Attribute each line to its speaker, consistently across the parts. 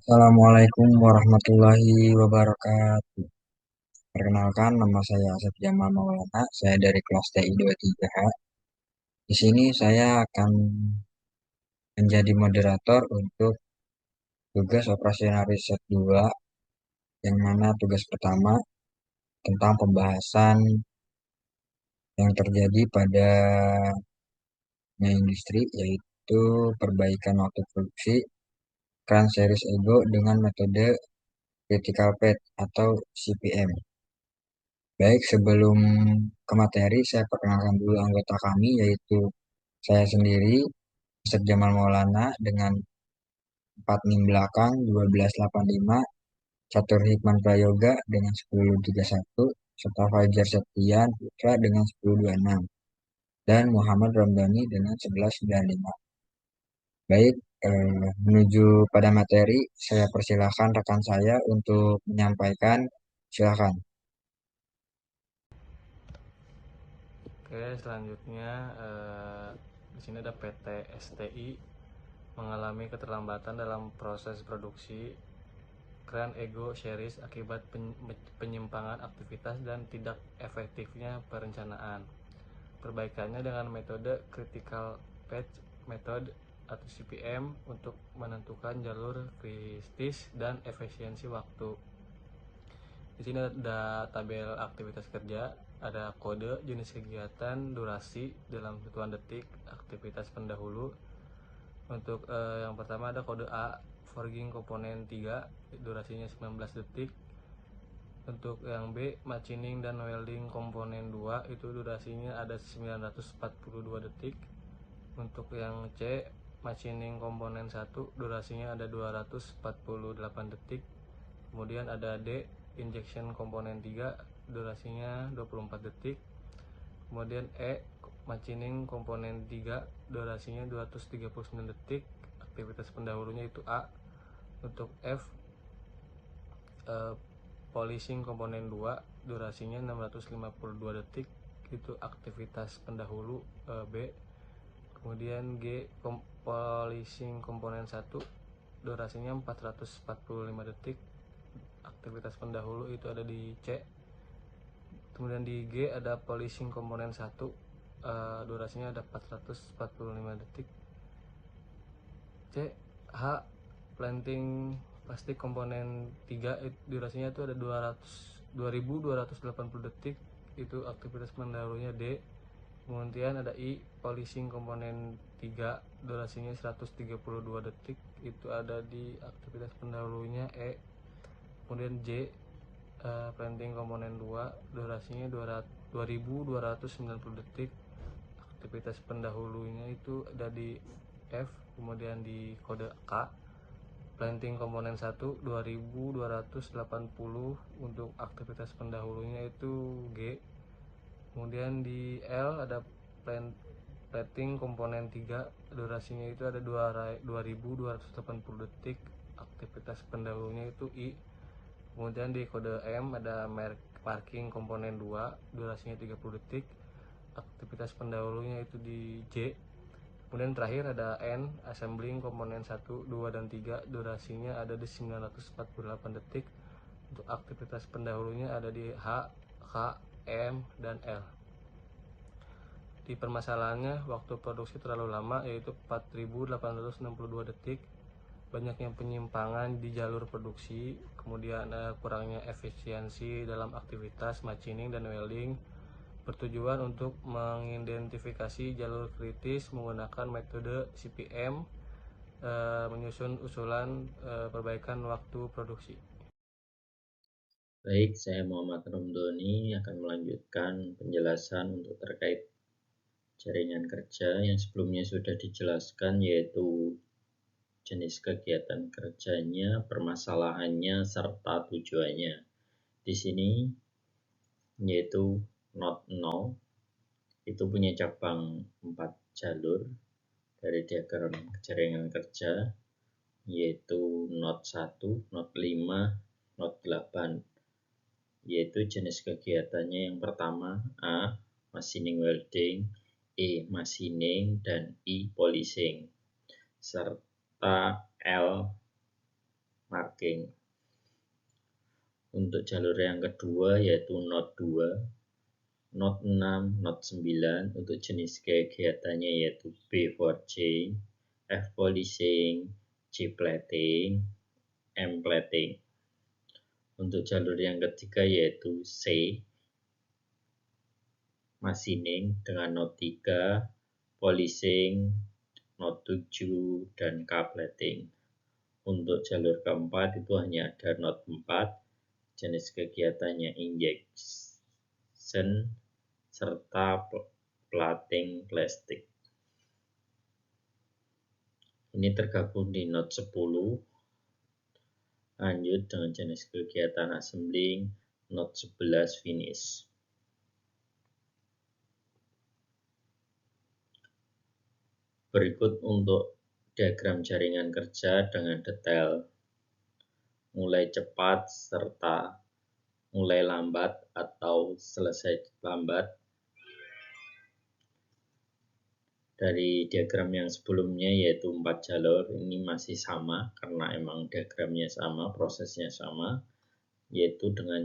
Speaker 1: Assalamualaikum warahmatullahi wabarakatuh. Perkenalkan, nama saya Asep Jamal Maulana. Saya dari kelas TI 23H. Di sini saya akan menjadi moderator untuk tugas operasional riset 2, yang mana tugas pertama tentang pembahasan yang terjadi pada industri, yaitu perbaikan waktu produksi kran series Ego dengan metode critical path atau CPM. Baik, sebelum ke materi, saya perkenalkan dulu anggota kami, yaitu saya sendiri, Asep Jamal Maulana, dengan 4 NIM belakang 1285, Catur Hikman Prayoga dengan 1031, serta Fajar Septian Putra dengan 1026, dan Muhammad Ramdhani dengan 1195. Baik, menuju pada materi, saya persilahkan rekan saya untuk menyampaikan. Silakan.
Speaker 2: Oke, selanjutnya di sini ada PT STI mengalami keterlambatan dalam proses produksi kran Ego series akibat penyimpangan aktivitas dan tidak efektifnya perencanaan. Perbaikannya dengan metode critical path method atau CPM untuk menentukan jalur kritis dan efisiensi waktu. Di sini ada tabel aktivitas kerja, ada kode, jenis kegiatan, durasi dalam hitungan detik, aktivitas pendahulu. Untuk yang pertama ada kode A, forging komponen 3, durasinya 19 detik. Untuk yang B, machining dan welding komponen 2, itu durasinya ada 942 detik. Untuk yang C, machining komponen 1, durasinya ada 248 detik. Kemudian ada D, injection komponen 3, durasinya 24 detik. Kemudian E, machining komponen 3, durasinya 239 detik. Aktivitas pendahulunya itu A. Untuk F, polishing komponen 2, durasinya 652 detik, itu aktivitas pendahulu B. Kemudian G, polishing komponen 1, durasinya 445 detik, aktivitas pendahulu itu ada di C. Kemudian di G ada polishing komponen 1, durasinya ada 445 detik. C, H, planting plastik komponen 3, durasinya itu ada 2280 detik, itu aktivitas pendahulunya D. Kemudian ada I, polishing komponen 3, durasinya 132 detik, itu ada di aktivitas pendahulunya E. Kemudian J, planting komponen 2, durasinya 2290 detik, aktivitas pendahulunya itu ada di F. Kemudian di kode K, planting komponen 1, 2280, untuk aktivitas pendahulunya itu G. Kemudian di L ada plating komponen 3, durasinya itu ada 2280 detik, aktivitas pendahulunya itu I. Kemudian di kode M ada marking komponen 2, durasinya 30 detik, aktivitas pendahulunya itu di J. Kemudian terakhir ada N, assembling komponen 1, 2, dan 3, durasinya ada di 948 detik, untuk aktivitas pendahulunya ada di H, K, M, dan L. Di permasalahannya, waktu produksi terlalu lama, yaitu 4.862 detik, banyaknya penyimpangan di jalur produksi, kemudian kurangnya efisiensi dalam aktivitas machining dan welding, bertujuan untuk mengidentifikasi jalur kritis menggunakan metode CPM, menyusun usulan perbaikan waktu produksi.
Speaker 3: Baik, saya Muhammad Ramdhani akan melanjutkan penjelasan untuk terkait jaringan kerja yang sebelumnya sudah dijelaskan, yaitu jenis kegiatan kerjanya, permasalahannya, serta tujuannya. Di sini yaitu Not 0 itu punya cabang 4 jalur dari diagram jaringan kerja. yaitu Node 1, Node 5, Node 8, yaitu jenis kegiatannya yang pertama A. Machining welding, E. Machining, dan I. polishing, serta L. marking. Untuk jalur yang kedua yaitu Node 2, Node 6, Node 9 untuk jenis kegiatannya yaitu B. forging, F. polishing, G. plating, M. plating. Untuk jalur yang ketiga yaitu C. machining dengan Node 3, polishing, Node 7, dan K. plating. Untuk jalur keempat itu hanya ada Node 4, jenis kegiatannya injection, serta plating plastik. Ini tergabung di Node 10. Lanjut dengan jenis kegiatan assembling, Node 11 finish. Berikut untuk diagram jaringan kerja dengan detail, mulai cepat serta mulai lambat atau selesai lambat. Dari diagram yang sebelumnya yaitu 4 jalur, ini masih sama karena emang diagramnya sama, prosesnya sama, yaitu dengan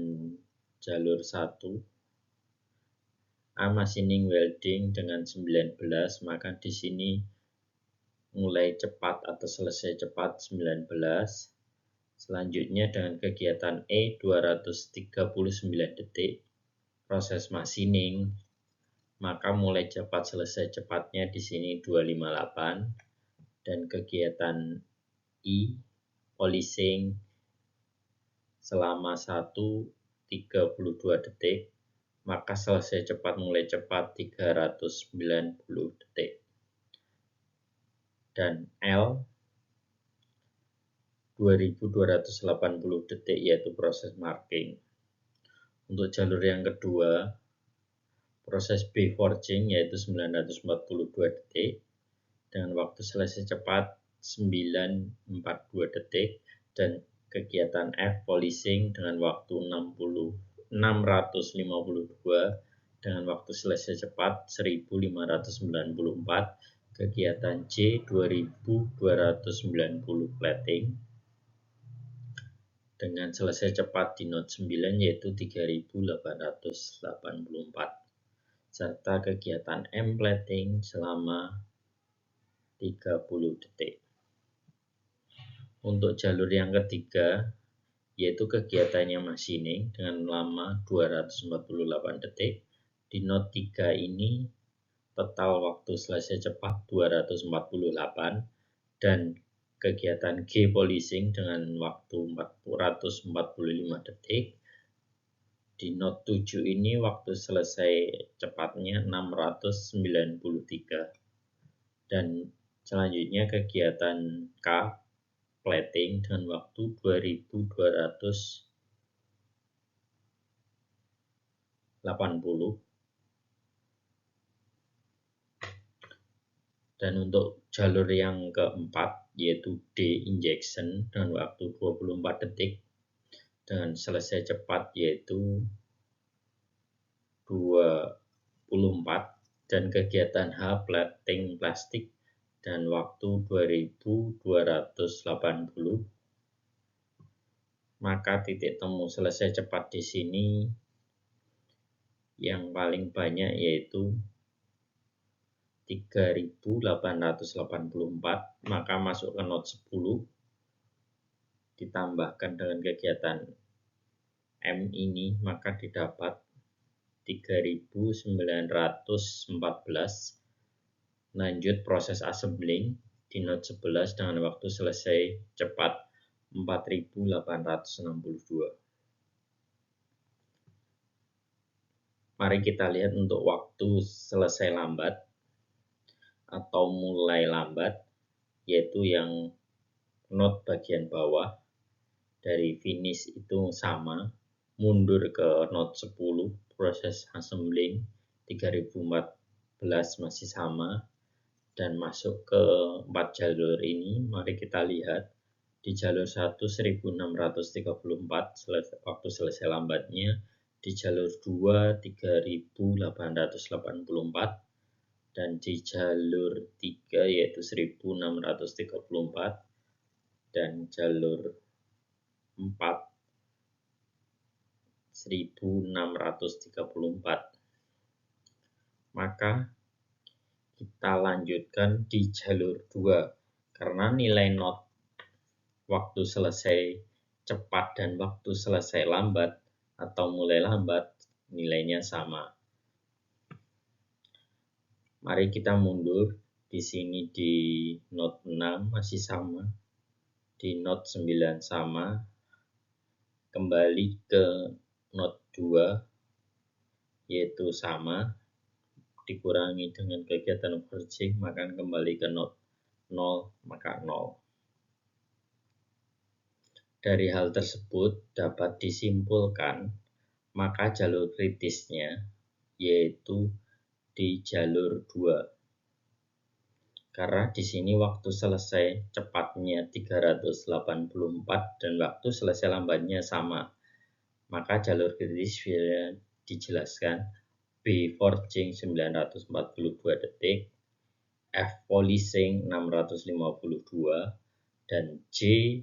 Speaker 3: jalur 1 A. machining welding dengan 19, maka di sini mulai cepat atau selesai cepat 19. Selanjutnya dengan kegiatan E 239 detik, proses machining, maka mulai cepat selesai cepatnya di sini 258, dan kegiatan I polishing selama 1:32 detik, maka selesai cepat mulai cepat 390 detik. Dan L 2280 detik yaitu proses marking. Untuk jalur yang kedua, proses B forging yaitu 942 detik dengan waktu selesai cepat 942 detik, dan kegiatan F polishing dengan waktu 652 dengan waktu selesai cepat 1594, kegiatan C 2290 plating dengan selesai cepat di Node 9 yaitu 3884, serta kegiatan M plating selama 30 detik. Untuk jalur yang ketiga yaitu kegiatannya machining dengan lama 248 detik. Di Node 3 ini total waktu selesai cepat 248, dan kegiatan G polishing dengan waktu 445 detik. Di Node 7 ini waktu selesai cepatnya 693, dan selanjutnya kegiatan K plating dengan waktu 2280. Dan untuk jalur yang keempat yaitu D injection dengan waktu 24 detik dengan selesai cepat yaitu 24, dan kegiatan H plating plastik dan waktu 2280. Maka titik temu selesai cepat di sini yang paling banyak yaitu 3884, maka masuk ke Node 10 ditambahkan dengan kegiatan M ini, maka didapat 3914. Lanjut proses assembling di Node 11 dengan waktu selesai cepat 4862. Mari kita lihat untuk waktu selesai lambat atau mulai lambat, yaitu yang node bagian bawah dari finish itu sama, mundur ke node 10, proses assembling 3014 masih sama, dan masuk ke 4 jalur ini. Mari kita lihat Di jalur 1 1634 waktu selesai lambatnya, di jalur 2 3884, dan di jalur 3 yaitu 1634, dan jalur 4 1634. Maka kita lanjutkan di jalur 2 karena nilai not waktu selesai cepat dan waktu selesai lambat atau mulai lambat nilainya sama. Mari kita mundur. Di sini di not 6 masih sama, di not 9 sama, kembali ke not 2 yaitu sama, dikurangi dengan kegiatan overcharging, maka kembali ke not 0, maka 0. Dari hal tersebut dapat disimpulkan maka jalur kritisnya yaitu di jalur 2. Karena di sini waktu selesai cepatnya 384 dan waktu selesai lambatnya sama, maka jalur kritis bisa dijelaskan B forging 942 detik, F polishing 652, dan J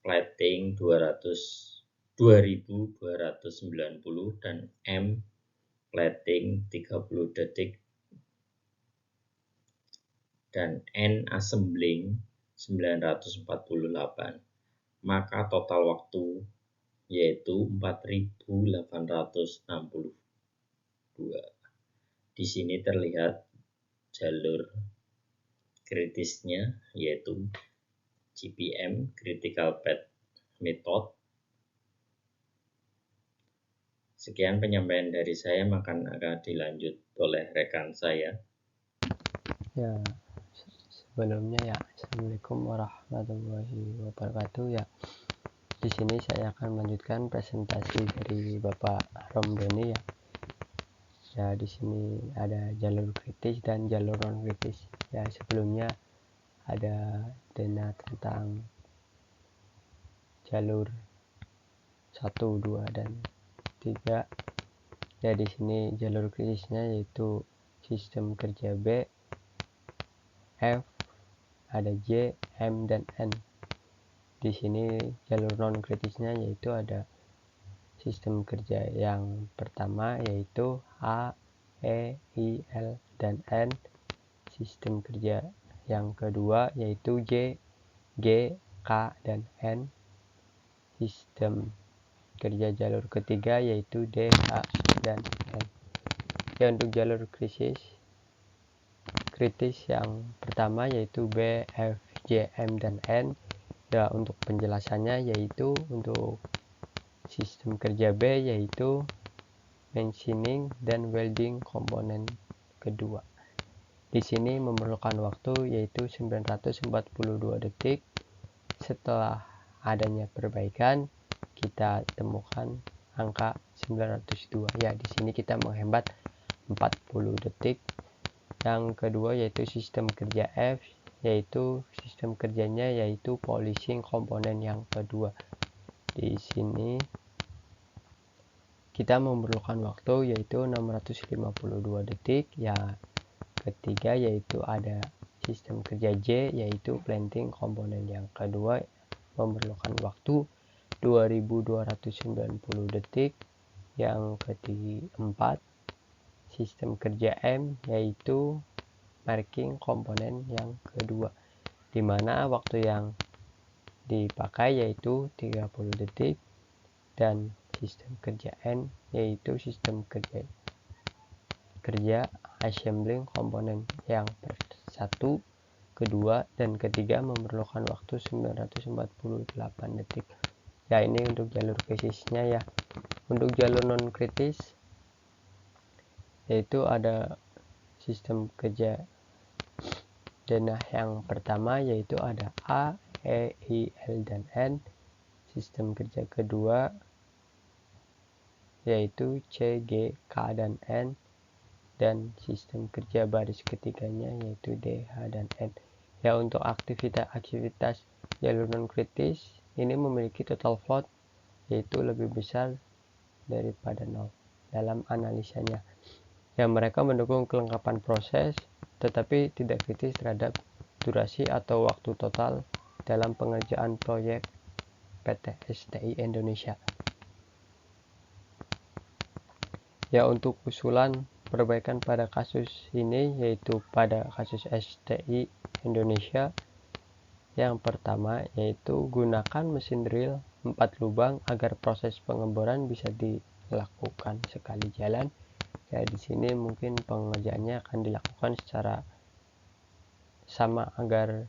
Speaker 3: plating 2290, dan M plating 30 detik, dan N assembling 948. Maka total waktu yaitu 4862. Di sini terlihat jalur kritisnya yaitu GPM Critical Path Method. Sekian penyampaian dari saya, maka akan dilanjut oleh rekan saya.
Speaker 4: Ya, sebelumnya ya, Assalamualaikum warahmatullahi wabarakatuh. Ya, di sini saya akan melanjutkan presentasi dari Bapak Romdoni ya. Ya, di sini ada jalur kritis dan jalur non kritis. Ya, sebelumnya ada dana tentang jalur 1, 2, dan 3. Ya, di sini jalur kritisnya yaitu sistem kerja B, F, ada J, M, dan N. Di sini jalur non kritisnya yaitu ada sistem kerja yang pertama yaitu A, E, I, L, dan N. Sistem kerja yang kedua yaitu J, G, K, dan N. Sistem kerja jalur ketiga yaitu D, H, dan N. Ya, untuk jalur kritis yang pertama yaitu B, F, J, M, dan N. Ya, untuk penjelasannya yaitu untuk sistem kerja B yaitu machining dan welding komponen kedua. Di sini memerlukan waktu yaitu 942 detik. Setelah adanya perbaikan kita temukan angka 902. Ya, di sini kita menghemat 40 detik. Yang kedua yaitu sistem kerja F, yaitu sistem kerjanya yaitu polishing komponen yang kedua. Di sini kita memerlukan waktu yaitu 652 detik. Ya, ketiga yaitu ada sistem kerja J yaitu planting komponen yang kedua, memerlukan waktu 2290 detik. Yang keempat sistem kerja M yaitu marking komponen yang kedua, di mana waktu yang dipakai yaitu 30 detik. Dan sistem kerja N yaitu sistem kerja assembling komponen yang satu, kedua, dan ketiga memerlukan waktu 948 detik. Ya, ini untuk jalur kritisnya ya. Untuk jalur non kritis yaitu ada sistem kerja denah yang pertama yaitu ada A, E, I, L, dan N. Sistem kerja kedua yaitu C, G, K, dan N. Dan sistem kerja baris ketiganya yaitu D, H, dan N. Ya, untuk aktivitas jalur non kritis ini memiliki total float yaitu lebih besar daripada 0 dalam analisanya. Ya, mereka mendukung kelengkapan proses tetapi tidak kritis terhadap durasi atau waktu total dalam pengerjaan proyek PT STI Indonesia. Ya, untuk usulan perbaikan pada kasus ini yaitu pada kasus STI Indonesia, yang pertama yaitu gunakan mesin drill 4 lubang agar proses pengeboran bisa dilakukan sekali jalan. Ya, di sini mungkin pengerjaannya akan dilakukan secara sama agar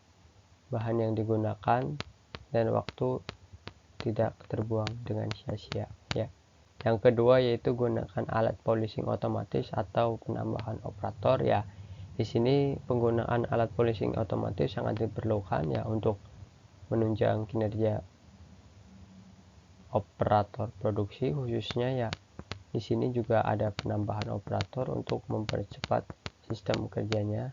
Speaker 4: bahan yang digunakan dan waktu tidak terbuang dengan sia-sia. Ya. Yang kedua yaitu gunakan alat polishing otomatis atau penambahan operator. Ya, di sini penggunaan alat polishing otomatis sangat diperlukan ya untuk menunjang kinerja operator produksi, khususnya ya di sini juga ada penambahan operator untuk mempercepat sistem kerjanya.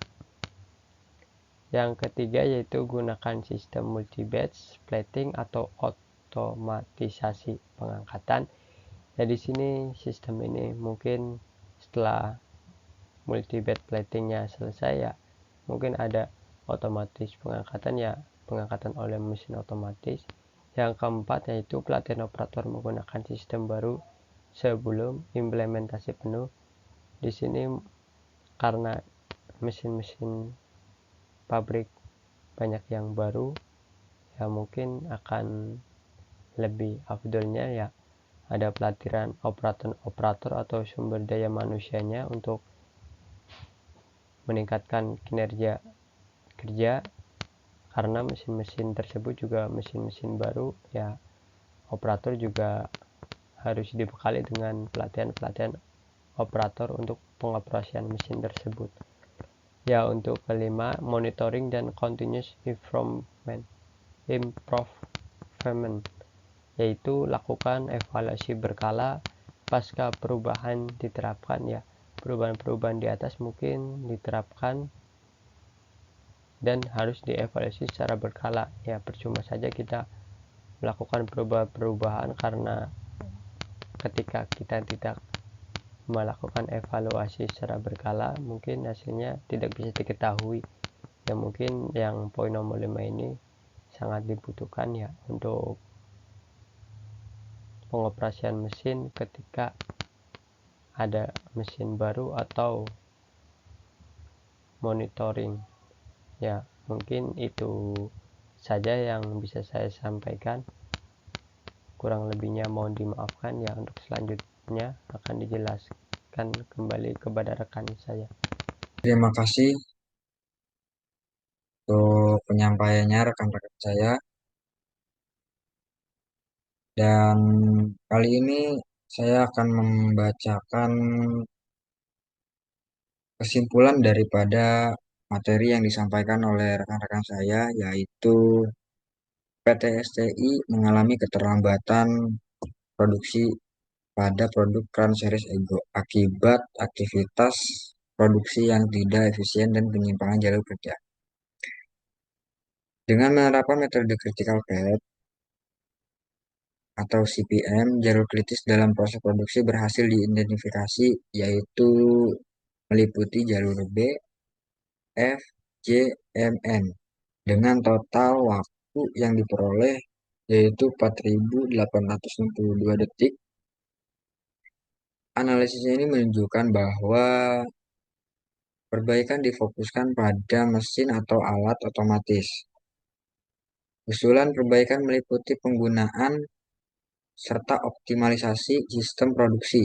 Speaker 4: Yang ketiga yaitu gunakan sistem multi-batch plating atau otomatisasi pengangkatan. Ya, di sini sistem ini mungkin setelah multi-batch platingnya selesai ya mungkin ada otomatis pengangkatan, ya pengangkatan oleh mesin otomatis. Yang keempat yaitu pelatihan operator menggunakan sistem baru sebelum implementasi penuh. Di sini karena mesin-mesin pabrik banyak yang baru ya mungkin akan lebih afdolnya ya ada pelatihan operator atau sumber daya manusianya untuk meningkatkan kinerja kerja, karena mesin-mesin tersebut juga mesin-mesin baru ya operator juga harus dibekali dengan pelatihan operator untuk pengoperasian mesin tersebut. Ya, untuk kelima monitoring dan continuous improvement yaitu lakukan evaluasi berkala pasca perubahan diterapkan. Ya, perubahan-perubahan di atas mungkin diterapkan dan harus dievaluasi secara berkala. Ya, percuma saja kita melakukan perubahan-perubahan karena ketika kita tidak melakukan evaluasi secara berkala mungkin hasilnya tidak bisa diketahui. Ya, mungkin yang poin nomor 5 ini sangat dibutuhkan ya untuk pengoperasian mesin ketika ada mesin baru atau monitoring. Ya, mungkin itu saja yang bisa saya sampaikan. Kurang lebihnya mohon dimaafkan ya. Untuk selanjutnya akan dijelaskan kembali kepada rekan saya.
Speaker 1: Terima kasih untuk penyampaiannya rekan-rekan saya. Dan kali ini saya akan membacakan kesimpulan daripada materi yang disampaikan oleh rekan-rekan saya, yaitu PT STI mengalami keterlambatan produksi pada produk Crown Series Ego akibat aktivitas produksi yang tidak efisien dan penyimpangan jalur kerja. Dengan menerapkan metode critical path atau CPM, jalur kritis dalam proses produksi berhasil diidentifikasi, yaitu meliputi jalur B, F, J, M, N dengan total waktu yang diperoleh yaitu 4.862 detik. Analisisnya ini menunjukkan bahwa perbaikan difokuskan pada mesin atau alat otomatis. Usulan perbaikan meliputi penggunaan serta optimalisasi sistem produksi,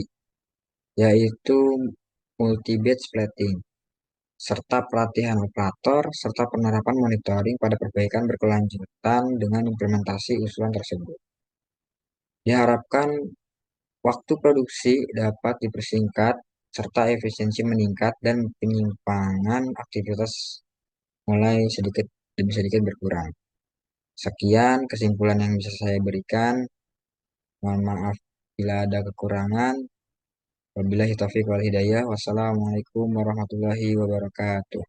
Speaker 1: yaitu multi-batch plating, serta pelatihan operator, serta penerapan monitoring pada perbaikan berkelanjutan dengan implementasi usulan tersebut. Diharapkan waktu produksi dapat dipersingkat, serta efisiensi meningkat dan penyimpangan aktivitas mulai sedikit demi sedikit berkurang. Sekian kesimpulan yang bisa saya berikan. Mohon maaf bila ada kekurangan. Wabillahi taufiq wal hidayah. Wassalamualaikum warahmatullahi wabarakatuh.